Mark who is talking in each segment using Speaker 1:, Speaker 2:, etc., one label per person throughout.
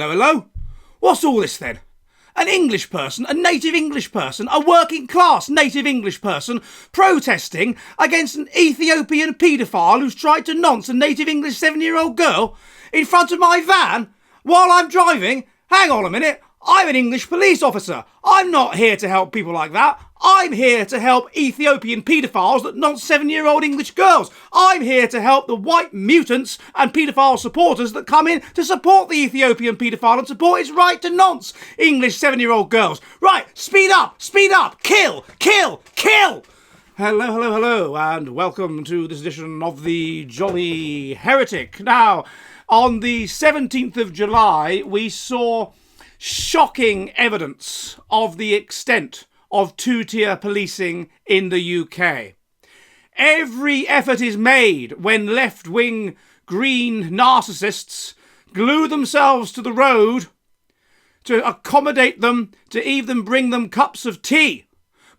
Speaker 1: hello. What's all this then? An English person, a native English person, a working class native English person protesting against an Ethiopian paedophile who's tried to nonce a native English 7-year-old girl in front of my van while I'm driving? Hang on a minute. I'm an English police officer. I'm not here to help people like that. I'm here to help Ethiopian paedophiles that nonce 7-year-old English girls. I'm here to help the white mutants and paedophile supporters that come in to support the Ethiopian paedophile and support his right to nonce English 7-year-old girls. Right, speed up, kill. Hello, and welcome to this edition of the Jolly Heretic. Now, on the 17th of July, we saw shocking evidence of the extent of two-tier policing in the UK. Every effort is made when left-wing green narcissists glue themselves to the road to accommodate them, to even bring them cups of tea.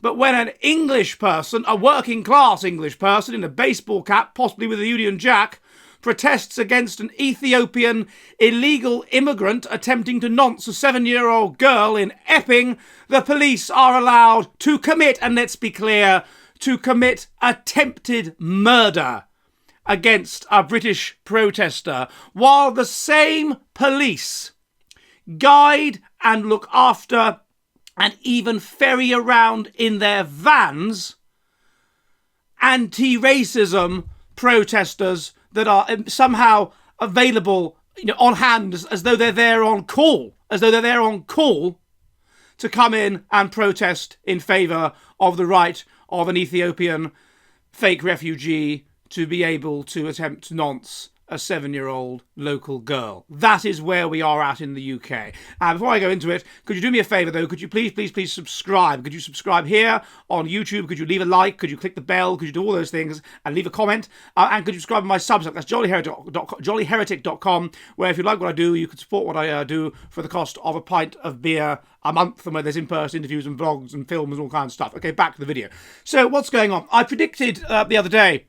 Speaker 1: But when an English person, a working-class English person in a baseball cap, possibly with a Union Jack, protests against an Ethiopian illegal immigrant attempting to nonce a 7-year-old girl in Epping, the police are allowed to commit, and let's be clear, to commit attempted murder against a British protester, while the same police guide and look after and even ferry around in their vans anti-racism protesters that are somehow available, on hand, as though they're there on call, to come in and protest in favour of the right of an Ethiopian fake refugee to be able to attempt to nonce a 7-year-old local girl. That is where we are at in the UK. And before I go into it, could you do me a favour though? Could you please subscribe? Could you subscribe here on YouTube? Could you leave a like? Could you click the bell? Could you do all those things and leave a comment? And could you subscribe to my Substack? That's jollyheretic.com, where if you like what I do, you can support what I do for the cost of a pint of beer a month, and where there's in-person interviews and vlogs and films and all kinds of stuff. Okay, back to the video. So what's going on? I predicted the other day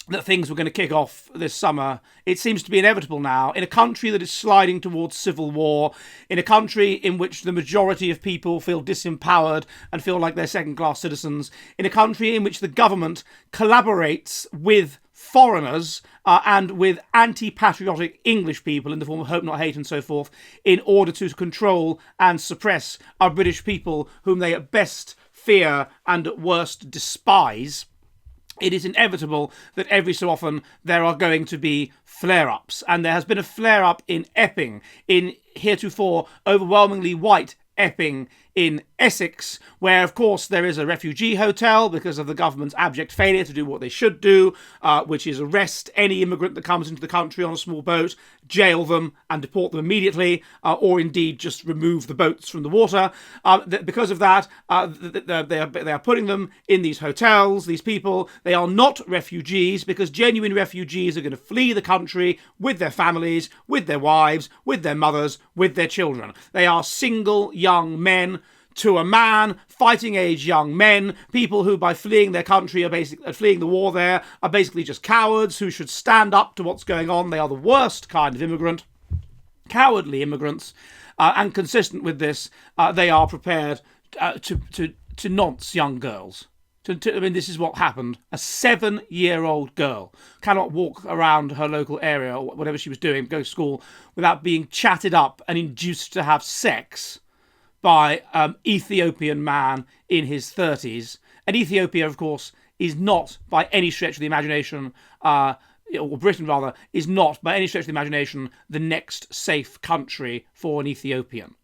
Speaker 1: that things were going to kick off this summer. It seems to be inevitable now. In a country that is sliding towards civil war, in a country in which the majority of people feel disempowered and feel like they're second-class citizens, in a country in which the government collaborates with foreigners and with anti-patriotic English people in the form of Hope Not Hate and so forth, in order to control and suppress our British people, whom they at best fear and at worst despise, it is inevitable that every so often there are going to be flare-ups. And there has been a flare-up in Epping, in heretofore overwhelmingly white Epping in Essex, where of course there is a refugee hotel because of the government's abject failure to do what they should do, which is arrest any immigrant that comes into the country on a small boat, jail them and deport them immediately, or indeed just remove the boats from the water. Because of that, they are putting them in these hotels, these people. They are not refugees, because genuine refugees are going to flee the country with their families, with their wives, with their mothers, with their children. They are single young men to a man, fighting age young men, people who by fleeing their country are basically fleeing the war there, are basically just cowards who should stand up to what's going on. They are the worst kind of immigrant, cowardly immigrants, and consistent with this, they are prepared to nonce young girls. I mean, this is what happened. A 7-year-old girl cannot walk around her local area or whatever she was doing, go to school, without being chatted up and induced to have sex by an Ethiopian man in his 30s. And Ethiopia, of course, is not by any stretch of the imagination, or Britain rather, is not by any stretch of the imagination the next safe country for an Ethiopian.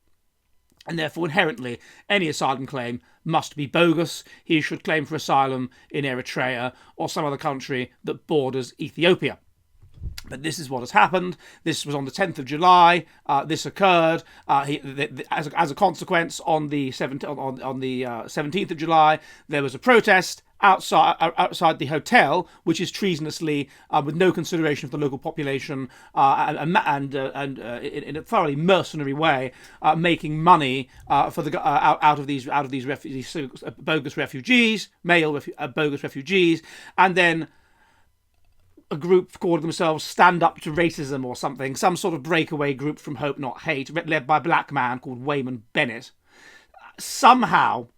Speaker 1: And therefore, inherently, any asylum claim must be bogus. He should claim for asylum in Eritrea or some other country that borders Ethiopia. But this is what has happened. This was on the 10th of July. This occurred. As a consequence, on the 17th of July, there was a protest outside the hotel, which is treasonously, with no consideration of the local population, and in a thoroughly mercenary way, making money for the out of these bogus refugees, bogus refugees, and then a group calling themselves Stand Up to Racism or something, some sort of breakaway group from Hope Not Hate, led by a black man called Wayman Bennett. Somehow,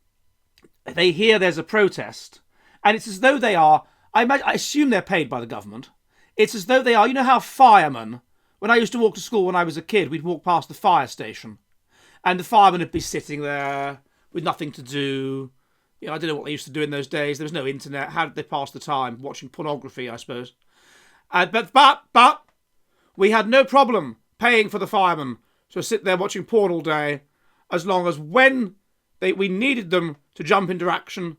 Speaker 1: they hear there's a protest, and it's as though they are, I assume they're paid by the government. It's as though they are, you know how firemen, when I used to walk to school when I was a kid, we'd walk past the fire station, and the firemen would be sitting there with nothing to do. You know, I don't know what they used to do in those days. There was no internet. How did they pass the time? Watching pornography, I suppose. But we had no problem paying for the firemen to sit there watching porn all day, as long as when we needed them to jump into action,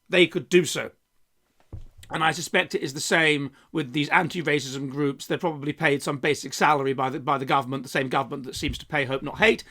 Speaker 1: they could do so. And I suspect it is the same with these anti-racism groups. They're probably paid some basic salary by the government, the same government that seems to pay Hope Not Hate.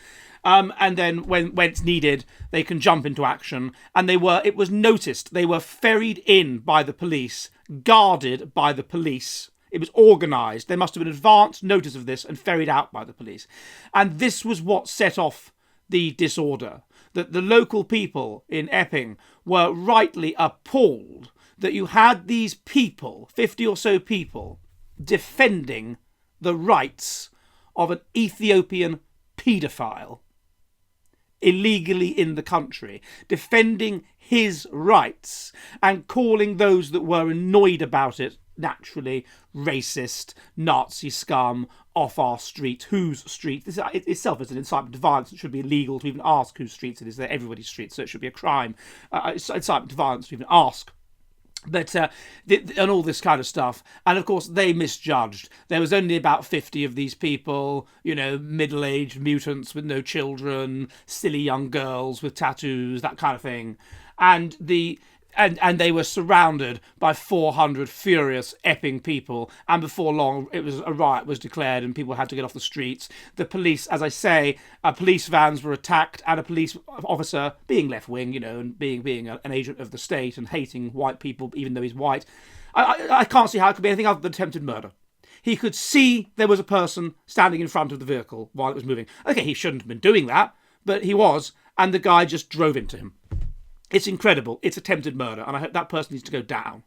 Speaker 1: And then when it's needed, they can jump into action. And it was noticed, they were ferried in by the police, guarded by the police. It was organised. There must have been advance notice of this and ferried out by the police. And this was what set off the disorder. That the local people in Epping were rightly appalled that you had these people, 50 or so people, defending the rights of an Ethiopian paedophile illegally in the country, defending his rights and calling those that were annoyed about it, naturally, racist, Nazi scum, off our street. Whose street? This itself is an incitement to violence. It should be illegal to even ask whose streets it is. They're everybody's streets, so it should be a crime. Incitement to violence to even ask. But and all this kind of stuff. And of course, they misjudged. There was only about 50 of these people, you know, middle-aged mutants with no children, silly young girls with tattoos, that kind of thing. And they were surrounded by 400 furious Epping people, and before long a riot was declared and people had to get off the streets. The police, as I say, police vans were attacked, and a police officer, being left-wing, you know, and being an agent of the state and hating white people even though he's white, I can't see how it could be anything other than attempted murder. He could see there was a person standing in front of the vehicle while it was moving. Okay, he shouldn't have been doing that, but he was, and the guy just drove into him. It's incredible. It's attempted murder, and I hope that person needs to go down.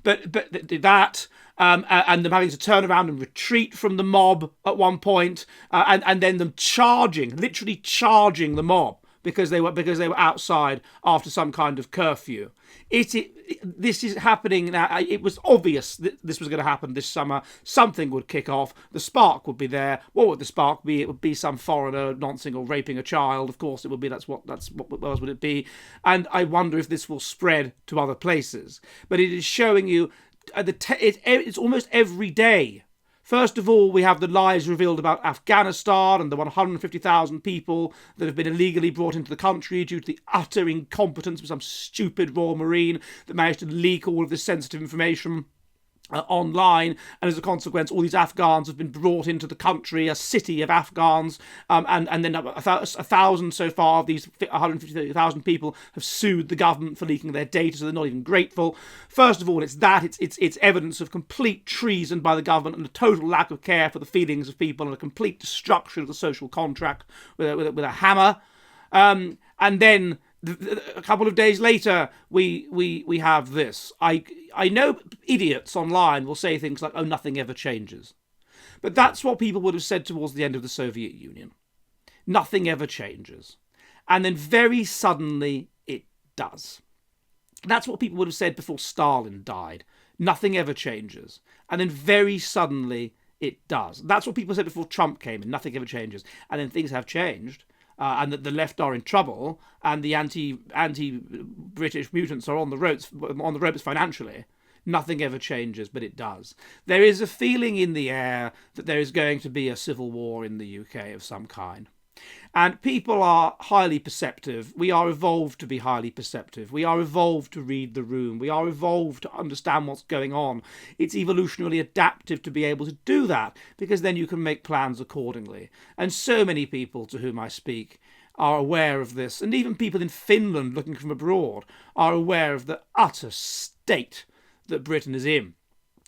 Speaker 1: But that, and them having to turn around and retreat from the mob at one point, and then them literally charging the mob because they were outside after some kind of curfew. This is happening now. It was obvious that this was going to happen this summer. Something would kick off. The spark would be there. What would the spark be? It would be some foreigner noncing or raping a child. Of course, it would be. What else would it be? And I wonder if this will spread to other places. But it is showing you it's almost every day. First of all, we have the lies revealed about Afghanistan and the 150,000 people that have been illegally brought into the country due to the utter incompetence of some stupid Royal Marine that managed to leak all of this sensitive information online, and as a consequence all these Afghans have been brought into the country, a city of Afghans, and then 1,000 so far of these 150,000 people have sued the government for leaking their data, so they're not even grateful. First of all, it's evidence of complete treason by the government and a total lack of care for the feelings of people and a complete destruction of the social contract with a hammer. And then a couple of days later, we have this. I know idiots online will say things like, "Oh, nothing ever changes," but that's what people would have said towards the end of the Soviet Union. Nothing ever changes, and then very suddenly it does. That's what people would have said before Stalin died. Nothing ever changes, and then very suddenly it does. That's what people said before Trump came in. Nothing ever changes, and then things have changed. And that the left are in trouble, and the anti-British mutants are on the ropes financially. Nothing ever changes, but it does. There is a feeling in the air that there is going to be a civil war in the UK of some kind. And people are highly perceptive. We are evolved to be highly perceptive. We are evolved to read the room. We are evolved to understand what's going on. It's evolutionarily adaptive to be able to do that, because then you can make plans accordingly. And so many people to whom I speak are aware of this, and even people in Finland looking from abroad are aware of the utter state that Britain is in.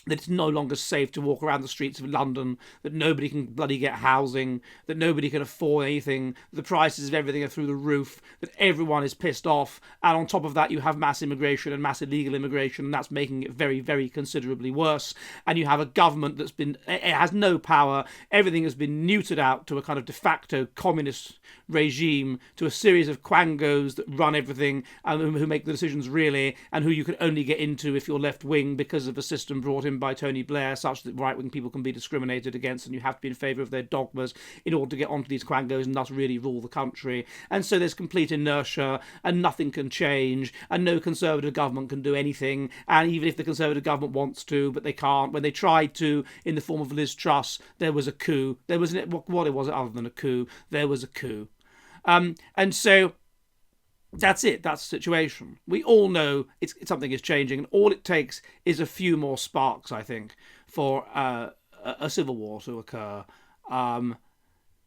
Speaker 1: that it's no longer safe to walk around the streets of London, that nobody can bloody get housing, that nobody can afford anything, the prices of everything are through the roof, that everyone is pissed off, and on top of that you have mass immigration and mass illegal immigration, and that's making it very, very considerably worse, and you have a government it has no power, everything has been neutered out to a kind of de facto communist regime, to a series of quangos that run everything, and who make the decisions really, and who you can only get into if you're left wing because of a system brought in by Tony Blair, such that right-wing people can be discriminated against, and you have to be in favour of their dogmas in order to get onto these quangos and thus really rule the country. And so there's complete inertia, and nothing can change, and no Conservative government can do anything, and even if the Conservative government wants to, but they can't. When they tried to, in the form of Liz Truss, there was a coup. There was what it was other than a coup. There was a coup. And so that's it. That's the situation. We all know something is changing, and all it takes is a few more sparks, I think, for a civil war to occur.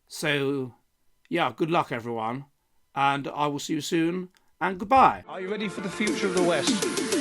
Speaker 1: So, yeah, good luck, everyone, and I will see you soon, and goodbye.
Speaker 2: Are you ready for the future of the West?